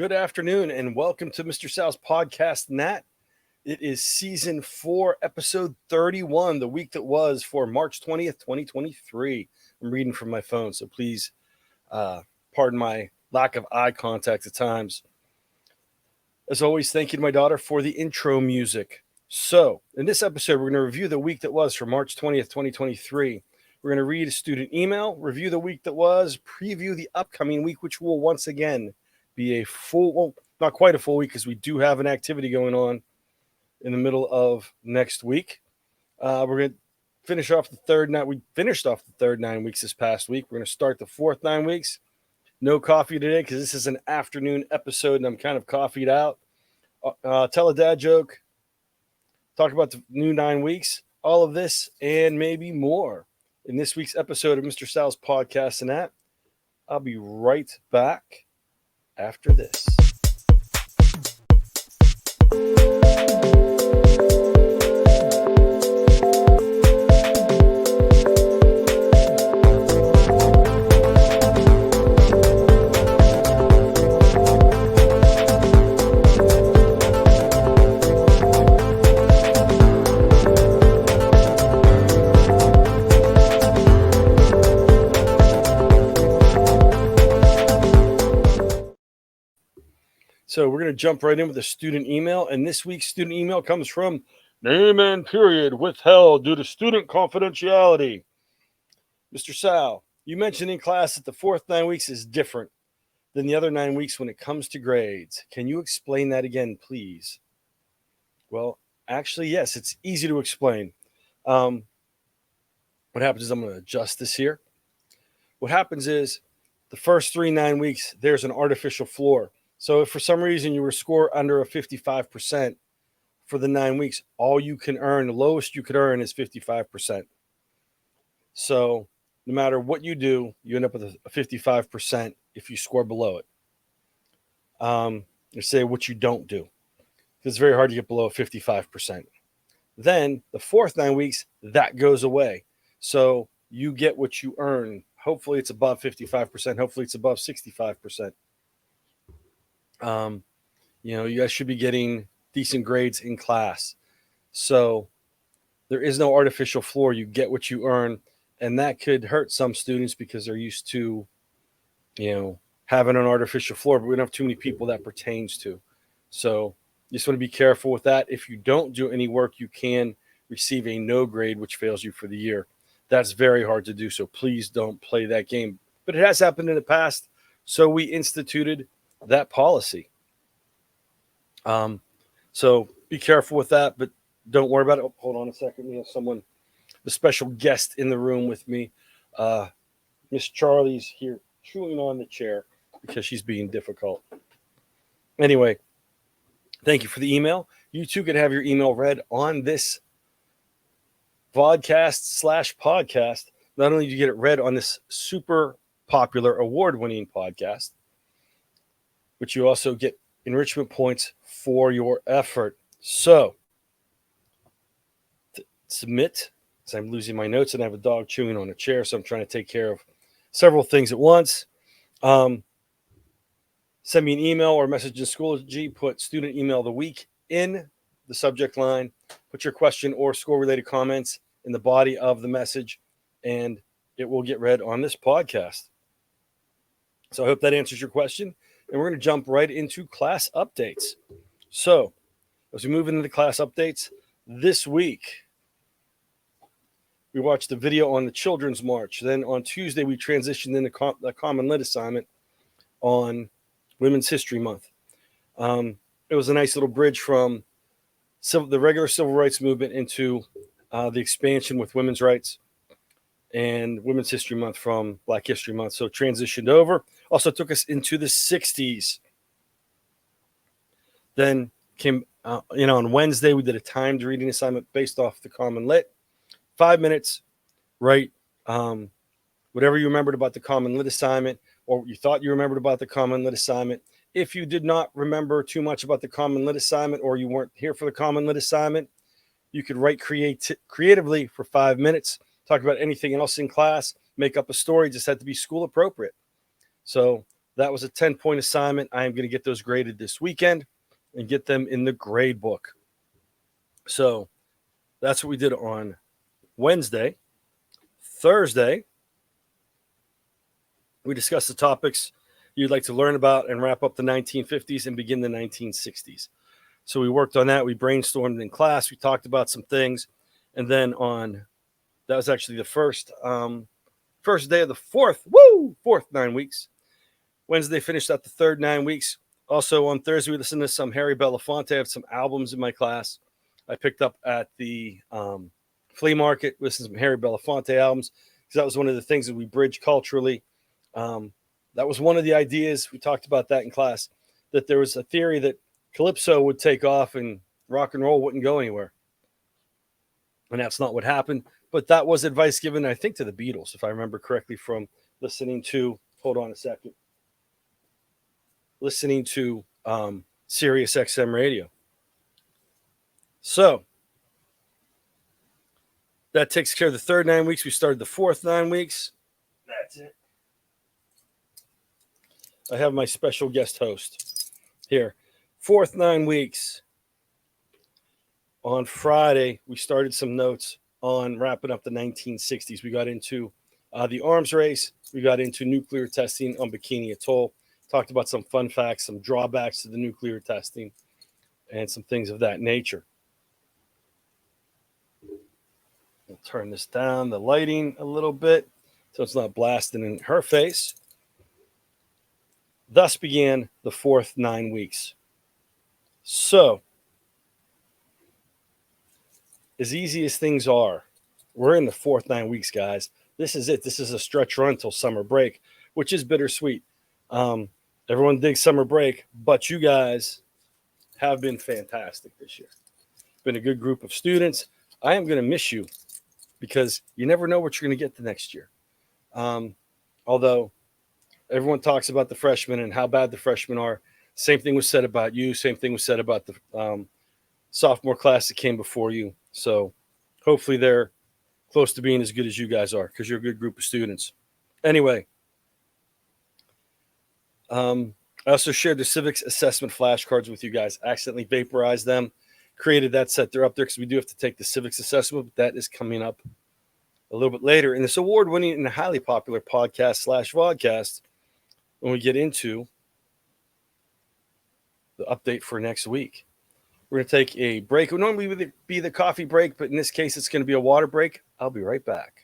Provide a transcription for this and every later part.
Good afternoon and welcome to Mr. Sal's podcast, Nat. It is season 4, episode 31, the week that was for March 20th, 2023. I'm reading from my phone, so please pardon my lack of eye contact at times. As always, thank you to my daughter for the intro music. So, in this episode, we're going to review the week that was for March 20th, 2023. We're going to read a student email, review the week that was, preview the upcoming week, which will once again be a full, well, not quite a full week because we do have an activity going on in the middle of next week. We're going to finish off the third night. We finished off the third 9 weeks this past week. We're going to start the fourth 9 weeks. No coffee today because this is an afternoon episode and I'm kind of coffeeed out. Tell a dad joke. Talk about the new 9 weeks. All of this and maybe more in this week's episode of Mr. Sal's podcast and that. I'll be right back after this. So we're going to jump right in with a student email. And this week's student email comes from name and period withheld due to student confidentiality. Mr. Sal, you mentioned in class that the fourth 9 weeks is different than the other 9 weeks when it comes to grades. Can you explain that again, please? Well, actually, yes, it's easy to explain. What happens is I'm going to adjust this here. What happens is the first 9 weeks, there's an artificial floor. So if for some reason you were score under a 55% for the 9 weeks, all you can earn, the lowest you could earn is 55%. So no matter what you do, you end up with a 55% if you score below it. Let's say what you don't do. It's very hard to get below 55%. Then the fourth 9 weeks, that goes away. So you get what you earn. Hopefully it's above 55%. Hopefully it's above 65%. You guys should be getting decent grades in class. So there is no artificial floor. You get what you earn. And that could hurt some students because they're used to, having an artificial floor, but we don't have too many people that pertains to. So you just want to be careful with that. If you don't do any work, you can receive a no grade, which fails you for the year. That's very hard to do. So please don't play that game. But it has happened in the past. So we instituted that policy. So be careful with that, but don't worry about it. Oh, hold on a second. We have the special guest in the room with me. Miss Charlie's here chewing on the chair because she's being difficult. Anyway, thank you for the email. You too could have your email read on this vodcast/podcast. Not only do you get it read on this super popular award-winning podcast, but you also get enrichment points for your effort. So, submit. So I'm losing my notes and I have a dog chewing on a chair, so I'm trying to take care of several things at once. Send me an email or message in Schoology. Put student email of the week in the subject line. Put your question or school-related comments in the body of the message, and it will get read on this podcast. So I hope that answers your question. And we're going to jump right into class updates. So as we move into the class updates, this week, we watched the video on the Children's March. Then on Tuesday, we transitioned into the Common Lit assignment on Women's History Month. It was a nice little bridge from the regular civil rights movement into the expansion with women's rights and Women's History Month from Black History Month. So transitioned over. Also took us into the 60s. Then came, on Wednesday, we did a timed reading assignment based off the Common Lit. 5 minutes, write whatever you remembered about the Common Lit assignment or you thought you remembered about the Common Lit assignment. If you did not remember too much about the Common Lit assignment or you weren't here for the Common Lit assignment, you could write creatively for 5 minutes, talk about anything else in class, make up a story, just had to be school appropriate. So That was a 10-point assignment. I am going to get those graded this weekend and get them in the grade book. So that's what we did on Wednesday. Thursday, we discussed the topics you'd like to learn about and wrap up the 1950s and begin the 1960s. So we worked on that. We brainstormed in class. We talked about some things. And then that was actually the first day of the fourth 9 weeks. Wednesday finished out the third 9 weeks. Also on Thursday, we listened to some Harry Belafonte. I have some albums in my class I picked up at the flea market. Listened to some Harry Belafonte albums because that was one of the things that we bridged culturally. That was one of the ideas. We talked about that in class, that there was a theory that Calypso would take off and rock and roll wouldn't go anywhere. And that's not what happened. But that was advice given, I think, to the Beatles, if I remember correctly, from listening to, Sirius XM radio. So that takes care of the third 9 weeks. We started the fourth 9 weeks. That's it. I have my special guest host here. Fourth 9 weeks. On Friday, we started some notes on wrapping up the 1960s. We got into the arms race. We got into nuclear testing on Bikini Atoll. Talked about some fun facts, some drawbacks to the nuclear testing, and some things of that nature. We'll turn this down, the lighting a little bit, so it's not blasting in her face. Thus began the fourth 9 weeks. So, as easy as things are, we're in the fourth 9 weeks, guys. This is it. This is a stretch run till summer break, which is bittersweet. Everyone digs summer break, but you guys have been fantastic this year. Been a good group of students. I am going to miss you because you never know what you're going to get the next year. Although everyone talks about the freshmen and how bad the freshmen are. Same thing was said about you. Same thing was said about the sophomore class that came before you. So hopefully they're close to being as good as you guys are because you're a good group of students. Anyway, I also shared the civics assessment flashcards with you guys. Accidentally vaporized them, created that set. They're up there because we do have to take the civics assessment, but that is coming up a little bit later in this award-winning and highly popular podcast/vodcast when we get into the update for next week. We're going to take a break. It would normally be the coffee break, but in this case, it's going to be a water break. I'll be right back.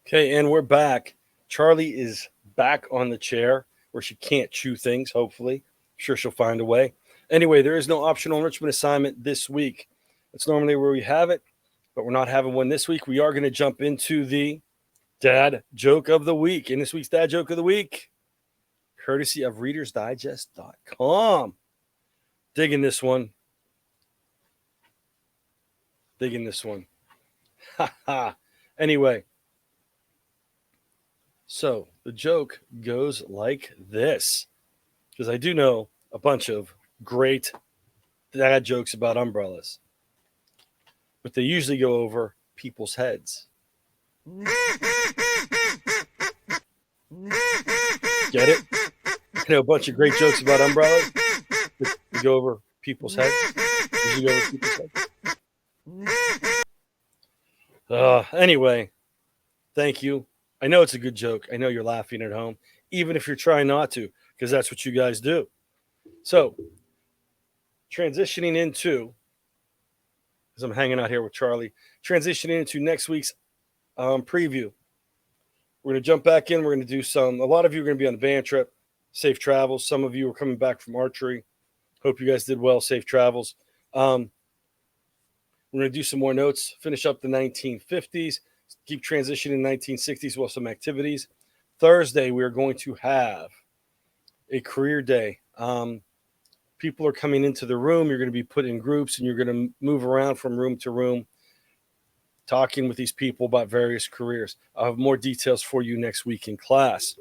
Okay, and we're back. Charlie is back on the chair where she can't chew things, hopefully. I'm sure she'll find a way. Anyway, there is no optional enrichment assignment this week. That's normally where we have it, but we're not having one this week. We are going to jump into the Dad Joke of the Week. And this week's Dad Joke of the Week, courtesy of ReadersDigest.com. Digging this one. Ha ha. Anyway. So the joke goes like this, because I do know a bunch of great dad jokes about umbrellas, but they usually go over people's heads. Get it? I know a bunch of great jokes about umbrellas, but they go over people's heads. Usually go over people's heads. Anyway, thank you. I know it's a good joke. I know you're laughing at home, even if you're trying not to, because that's what you guys do. So, transitioning into, as I'm hanging out here with Charlie, transitioning into next week's preview. We're going to jump back in. We're going to do a lot of you are going to be on the band trip. Safe travels. Some of you are coming back from archery. Hope you guys did well. Safe travels. We're going to do some more notes, finish up the 1950s. Keep transitioning 1960s with some activities. Thursday, we're going to have a career day. People are coming into the room. You're going to be put in groups, and you're going to move around from room to room, talking with these people about various careers. I'll have more details for you next week in class.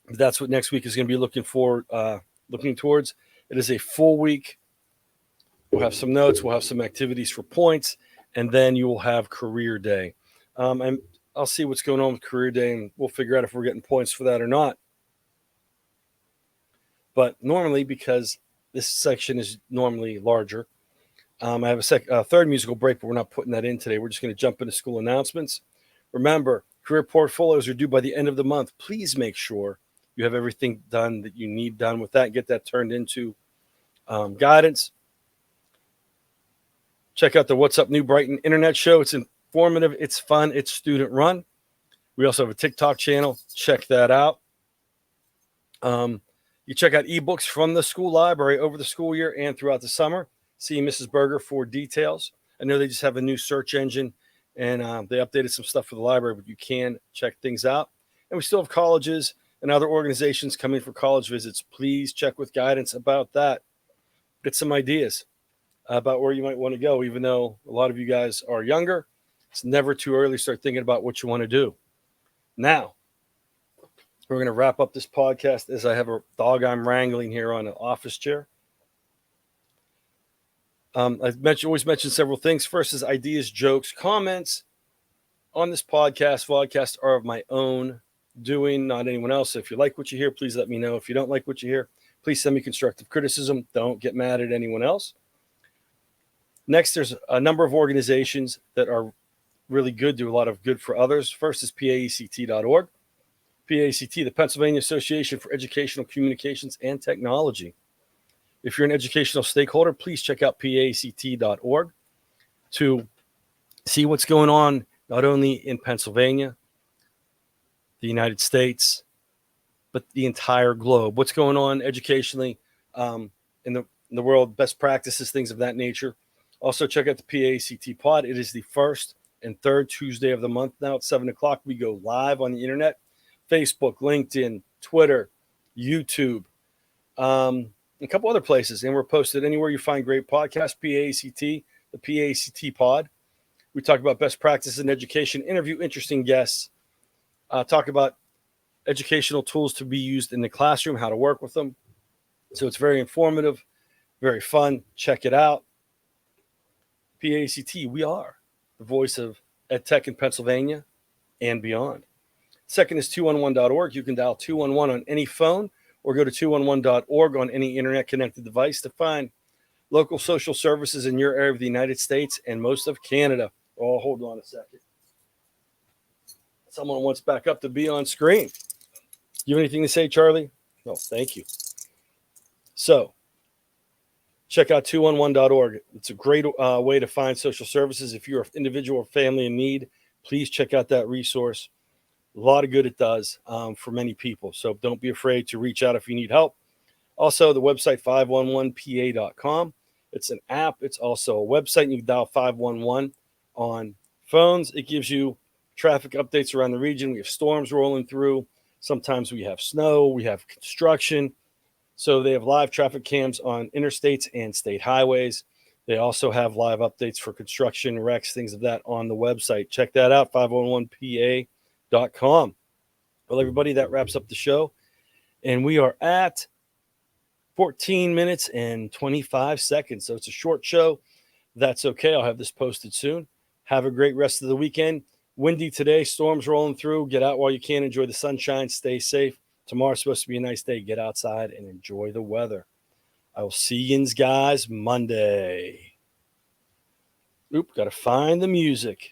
But that's what next week is going to be looking towards. It is a full week. We'll have some notes. We'll have some activities for points, and then you will have career day. And I'll see what's going on with career day, and we'll figure out if we're getting points for that or not. But normally, because this section is normally larger, I have a third musical break, but we're not putting that in today. We're just going to jump into school announcements. Remember, career portfolios are due by the end of the month. Please make sure you have everything done that you need done with that. Get that turned into guidance. Check out the What's Up New Brighton internet show. It's informative. It's fun. It's student run. We also have a TikTok channel. Check that out. You check out ebooks from the school library over the school year and throughout the summer. See Mrs. Berger for details. I know they just have a new search engine, and they updated some stuff for the library, but you can check things out. And we still have colleges and other organizations coming for college visits. Please check with guidance about that. Get some ideas about where you might want to go, even though a lot of you guys are younger. It's never too early to start thinking about what you want to do. Now, we're going to wrap up this podcast as I have a dog I'm wrangling here on an office chair. I've always mentioned several things. First is ideas, jokes, comments on this vodcast are of my own doing, not anyone else. If you like what you hear, please let me know. If you don't like what you hear, please send me constructive criticism. Don't get mad at anyone else. Next, there's a number of organizations that are really good, do a lot of good for others. First is PAECT.org. PAECT, the Pennsylvania Association for Educational Communications and Technology. If you're an educational stakeholder, please check out PAECT.org to see what's going on, not only in Pennsylvania, the United States, but the entire globe. What's going on educationally in the world, best practices, things of that nature. Also, check out the PAECT Pod. It is the first and third Tuesday of the month now at 7 o'clock. We go live on the internet, Facebook, LinkedIn, Twitter, YouTube, a couple other places. And we're posted anywhere you find great podcasts, PAECT, the PAECT Pod. We talk about best practices in education, interview interesting guests, talk about educational tools to be used in the classroom, how to work with them. So it's very informative, very fun. Check it out. PAECT, we are the voice of EdTech in Pennsylvania and beyond. Second is 211.org. You can dial 211 on any phone or go to 211.org on any internet-connected device to find local social services in your area of the United States and most of Canada. Oh, hold on a second. Someone wants back up to be on screen. You have anything to say, Charlie? No, thank you. So, check out 211.org. It's a great way to find social services. If you're an individual or family in need, please check out that resource. A lot of good it does for many people. So don't be afraid to reach out if you need help. Also, the website 511pa.com. It's an app. It's also a website. You can dial 511 on phones. It gives you traffic updates around the region. We have storms rolling through. Sometimes we have snow. We have construction. So they have live traffic cams on interstates and state highways. They also have live updates for construction, wrecks, things of that on the website. Check that out, 511pa.com. Well, everybody, that wraps up the show. And we are at 14 minutes and 25 seconds. So it's a short show. That's okay. I'll have this posted soon. Have a great rest of the weekend. Windy today, storms rolling through. Get out while you can. Enjoy the sunshine. Stay safe. Tomorrow's supposed to be a nice day. Get outside and enjoy the weather. I will see you guys Monday. Got to find the music.